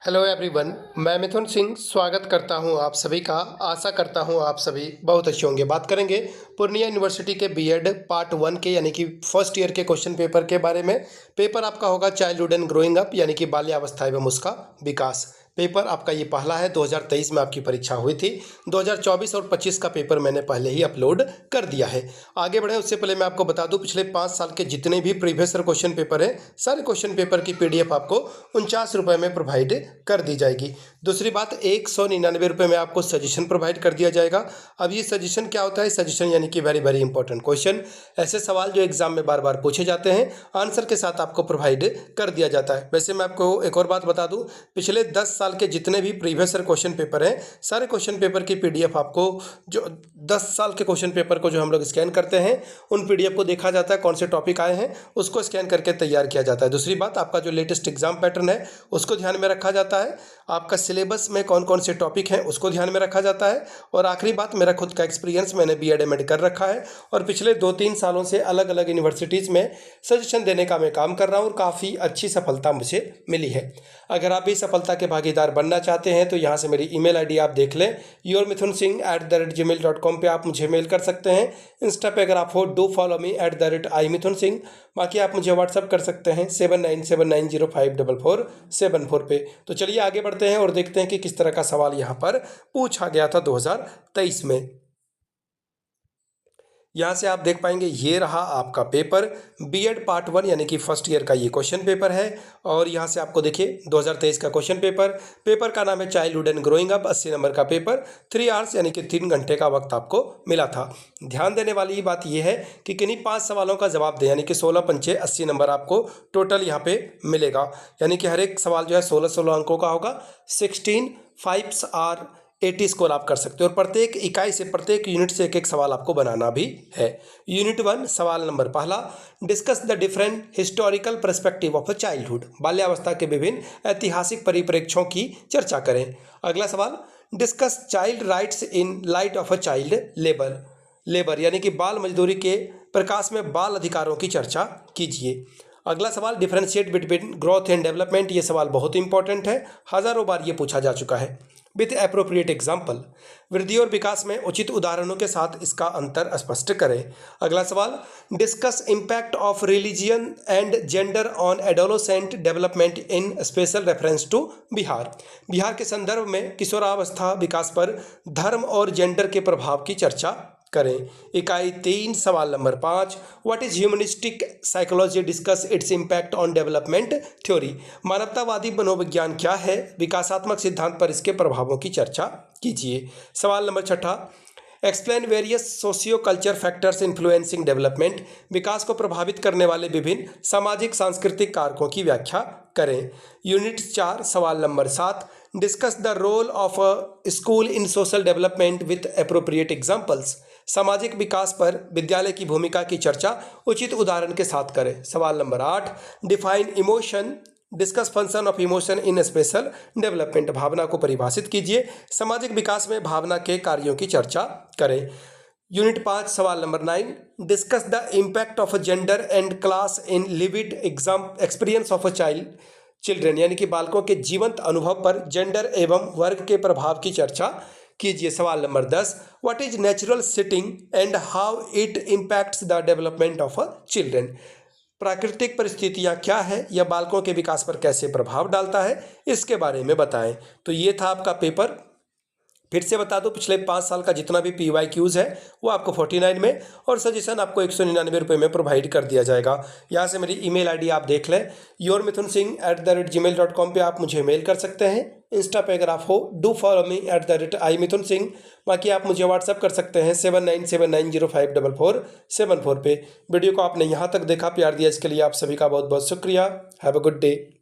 Hello everyone, मैं मिथुन सिंह स्वागत करता हूं आप सभी का। आशा करता हूं आप सभी बहुत अच्छे होंगे। बात करेंगे पूर्णिया यूनिवर्सिटी के बीएड पार्ट 1 के यानी कि फर्स्ट ईयर के क्वेश्चन पेपर के बारे में। पेपर आपका होगा चाइल्डहुड एंड ग्रोइंग अप यानी कि बाल्यावस्था एवं उसका विकास। पेपर आपका ये पहला है। 2023 में आपकी परीक्षा हुई थी। 2024 और 25 का पेपर मैंने पहले ही अपलोड कर दिया है। आगे बढ़े उससे पहले मैं आपको बता दूं, पिछले 5 साल के जितने भी प्रीवियस ईयर क्वेश्चन पेपर हैं, सारे क्वेश्चन पेपर की पीडीएफ आपको 49 रुपये में प्रोवाइड कर दी जाएगी। दूसरी बात, 199 रुपये में आपको सजेशन प्रोवाइड कर दिया जाएगा। अब ये सजेशन क्या होता है? सजेशन यानी कि वेरी वेरी इंपॉर्टेंट क्वेश्चन, ऐसे सवाल जो एग्जाम में बार बार पूछे जाते हैं, आंसर के साथ आपको प्रोवाइड कर दिया जाता है। वैसे मैं आपको एक और बात बता दूं, पिछले 10 साल के जितने भी प्रीवियस ईयर क्वेश्चन पेपर हैं, सारे क्वेश्चन पेपर की पीडीएफ आपको, जो 10 साल के क्वेश्चन पेपर को जो हम लोग स्कैन करते हैं, उन पीडीएफ को देखा जाता है, कौन से टॉपिक आए हैं उसको स्कैन करके तैयार किया जाता है। दूसरी बात, आपका जो लेटेस्ट एग्जाम पैटर्न है उसको ध्यान में रखा जाता है। आपका सिलेबस में कौन कौन से टॉपिक हैं उसको ध्यान में रखा जाता है। और आखिरी बात, मेरा खुद का एक्सपीरियंस, मैंने बीएड एमएड कर रखा है और पिछले 2-3 सालों से अलग अलग यूनिवर्सिटीज़ में सजेशन देने का मैं काम कर रहा हूँ और काफ़ी अच्छी सफलता मुझे मिली है। अगर आप भी सफलता के भागीदार बनना चाहते हैं तो यहाँ से मेरी ईमेल आईडी आप देख लें, yourmithunsingh@gmail.com पे आप मुझे मेल कर सकते हैं। इंस्टा पे अगर आप हो, डू फॉलो मी @imithunsingh। बाकी आप मुझे व्हाट्सअप कर सकते हैं 7979054474 पे। तो चलिए आगे बढ़ते हैं और देखते हैं कि किस तरह का सवाल यहाँ पर पूछा गया था 2023 में। यहाँ से आप देख पाएंगे, ये रहा आपका पेपर, बीएड पार्ट 1 यानी कि फर्स्ट ईयर का ये क्वेश्चन पेपर है। और यहाँ से आपको देखिए 2023 का क्वेश्चन पेपर का नाम है childhood and growing up. 80 number का पेपर, 3 आवर्स यानी कि 3 घंटे का वक्त आपको मिला था। ध्यान देने वाली बात यह है कि किन्हीं 5 सवालों का जवाब दें, यानी कि 16 पंचे 80 नंबर आपको टोटल यहाँ पे मिलेगा। यानी कि हर एक सवाल जो है 16-16 अंकों का होगा। 16 5s आर 80 स्कोर आप कर सकते हो और प्रत्येक इकाई से, प्रत्येक यूनिट से एक एक सवाल आपको बनाना भी है। यूनिट 1 सवाल नंबर पहला, discuss the different historical perspective of a childhood. बाल्यावस्था के विभिन्न ऐतिहासिक परिप्रेक्ष्यों की चर्चा करें। अगला सवाल, discuss child rights in light of a child labour यानी कि बाल मजदूरी के प्रकाश में बाल अधिकारों की चर्चा कीजिए। अगला सवाल, differentiate between growth and development. ये सवाल बहुत इंपॉर्टेंट है, हजारों बार ये पूछा जा चुका है। विथ एप्रोप्रिएट एग्जाम्पल, वृद्धि और विकास में उचित उदाहरणों के साथ इसका अंतर स्पष्ट करें। अगला सवाल, discuss impact of religion and gender on adolescent development in special reference to Bihar के संदर्भ में किशोरावस्था विकास पर धर्म और जेंडर के प्रभाव की चर्चा करें। इकाई 3 सवाल number 5, what is humanistic psychology, discuss its impact on development theory. मानवतावादी मनोविज्ञान क्या है, विकासात्मक सिद्धांत पर इसके प्रभावों की चर्चा कीजिए। सवाल नंबर 6, explain various socio culture factors influencing development. विकास को प्रभावित करने वाले विभिन्न सामाजिक सांस्कृतिक कारकों की व्याख्या करें। यूनिट 4 सवाल नंबर 7, discuss the role of a school in social development with appropriate examples. सामाजिक विकास पर विद्यालय की भूमिका की चर्चा उचित उदाहरण के साथ करें। सवाल नंबर 8, define emotion, discuss function of emotion in special development. भावना को परिभाषित कीजिए, सामाजिक विकास में भावना के कार्यों की चर्चा करें। यूनिट 5 सवाल number 9, discuss the impact of gender and class in levied experience of a children यानी कि बालकों के जीवंत अनुभव पर जेंडर एवं वर्ग के प्रभाव की चर्चा कीजिए। सवाल number 10, what is natural sitting and how it impacts the development of a children. प्राकृतिक परिस्थितियाँ क्या है, यह बालकों के विकास पर कैसे प्रभाव डालता है, इसके बारे में बताएं। तो ये था आपका पेपर। फिर से बता दो, पिछले 5 साल का जितना भी PYQs है वो आपको 49 में और सजेशन आपको 199 रुपये में प्रोवाइड कर दिया जाएगा। यहाँ से मेरी ईमेल आईडी आप देख लें, yourmithunsingh@gmail.com पे आप मुझे मेल कर सकते हैं। इंस्टा पे अगर आप हो, डू फॉलो मी @imithunsingh। बाकी आप मुझे व्हाट्सअप कर सकते हैं 7979054474 पे। वीडियो को आपने यहाँ तक देखा, प्यार दिया, इसके लिए आप सभी का बहुत बहुत शुक्रिया। Have a good day.